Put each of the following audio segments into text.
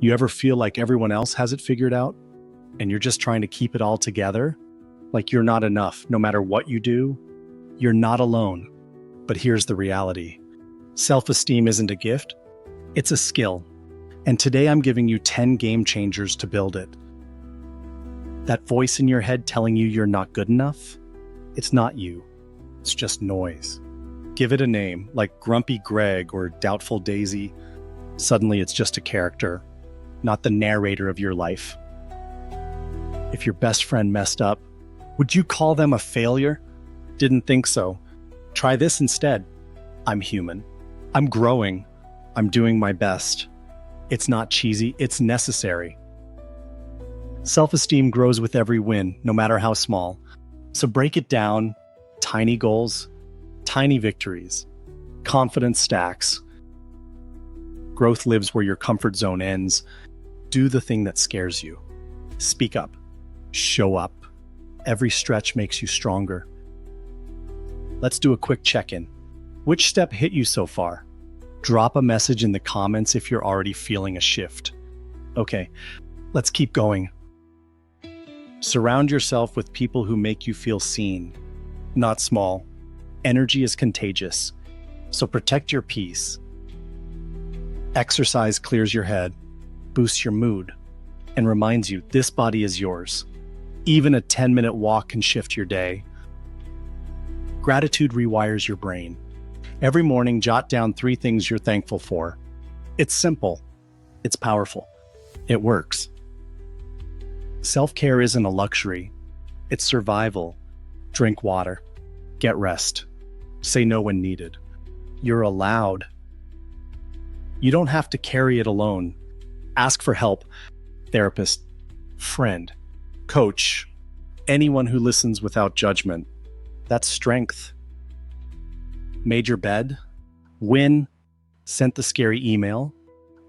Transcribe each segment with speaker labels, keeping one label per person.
Speaker 1: You ever feel like everyone else has it figured out and you're just trying to keep it all together? Like you're not enough no matter what you do? You're not alone. But here's the reality. Self-esteem isn't a gift, it's a skill. And today I'm giving you 10 game changers to build it. That voice in your head telling you you're not good enough? It's not you. It's just noise. Give it a name, like Grumpy Greg or Doubtful Daisy. Suddenly it's just a character, not the narrator of your life. If your best friend messed up, would you call them a failure? Didn't think so. Try this instead. I'm human. I'm growing. I'm doing my best. It's not cheesy, it's necessary. Self-esteem grows with every win, no matter how small. So break it down. Tiny goals, tiny victories. Confidence stacks. Growth lives where your comfort zone ends. Do the thing that scares you. Speak up. Show up. Every stretch makes you stronger. Let's do a quick check-in. Which step hit you so far? Drop a message in the comments if you're already feeling a shift. Okay, let's keep going. Surround yourself with people who make you feel seen, not small. Energy is contagious, so protect your peace. Exercise clears your head, boosts your mood, and reminds you this body is yours. Even a 10-minute walk can shift your day. Gratitude rewires your brain. Every morning, jot down 3 things you're thankful for. It's simple. It's powerful. It works. Self-care isn't a luxury. It's survival. Drink water. Get rest. Say no when needed. You're allowed. You don't have to carry it alone. Ask for help. Therapist, friend, coach, anyone who listens without judgment. That's strength. Made your bed? Win. Sent the scary email?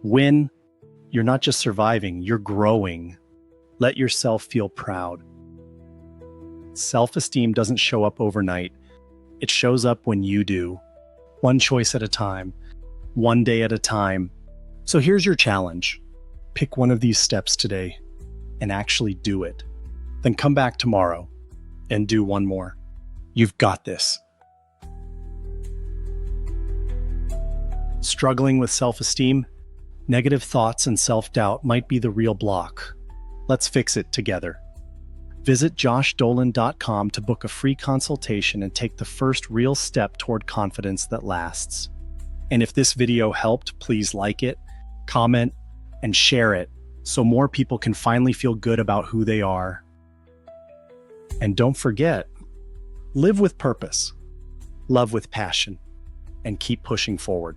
Speaker 1: Win. You're not just surviving, you're growing. Let yourself feel proud. Self-esteem doesn't show up overnight. It shows up when you do. One choice at a time. One day at a time. So here's your challenge. Pick one of these steps today and actually do it. Then come back tomorrow and do one more. You've got this. Struggling with self-esteem? Negative thoughts and self-doubt might be the real block. Let's fix it together. Visit joshdolan.com to book a free consultation and take the first real step toward confidence that lasts. And if this video helped, please like it, comment, and share it so more people can finally feel good about who they are. And don't forget, live with purpose, love with passion, and keep pushing forward.